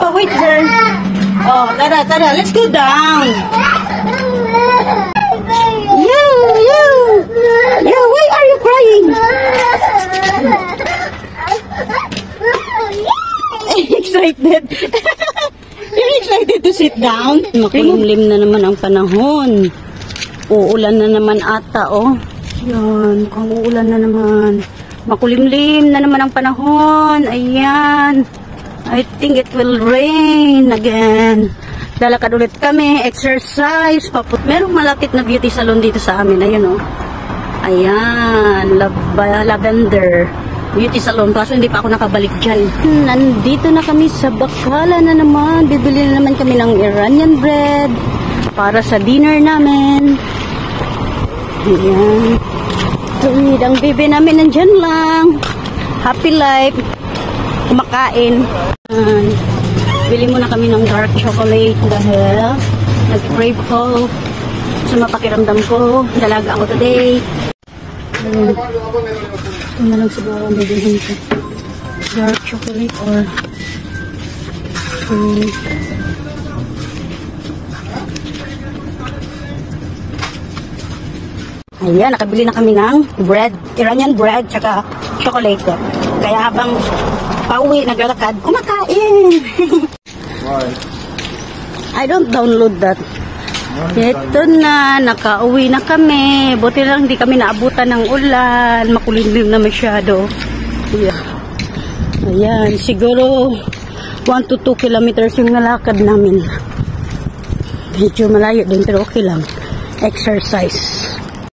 Papa, wait here. Oh, tara, let's go down. You, why are you crying? Excited. You're excited to sit down? Makulimlim na naman ang panahon. Uulan na naman ata, oh. Yan, mukhang uulan na naman. Makulimlim na naman ang panahon. Ayan. I think it will rain again. Lalakad ulit kami, exercise, merong malapit na beauty salon dito sa amin. Ayun, oh. Ayan, lavender beauty salon. Kaso hindi pa ako nakabalik dyan. Nandito na kami sa Bacala na naman. Bibili na naman kami ng Iranian bread para sa dinner namin. Ayan. Tuwid, ang bibi namin nandyan lang. Happy life. Kumakain. Bili muna kami ng dark chocolate dahil nag-crave ko sa mapakiramdam ko. Dalaga ako today. Ito na lang siguro ang bibilihin ko. Dark chocolate or ayan, nakabili na kami ng bread, Iranian bread, tsaka chocolate. Kaya habang pauwi, naglalakad, kumakain. I don't download that. Ito na, nakauwi na kami. Buti lang hindi kami naabutan ng ulan. Makulimlim na masyado. Yeah. Ayan, siguro 1 to 2 kilometers yung nalakad namin. Medyo malayo din pero okay lang. Exercise.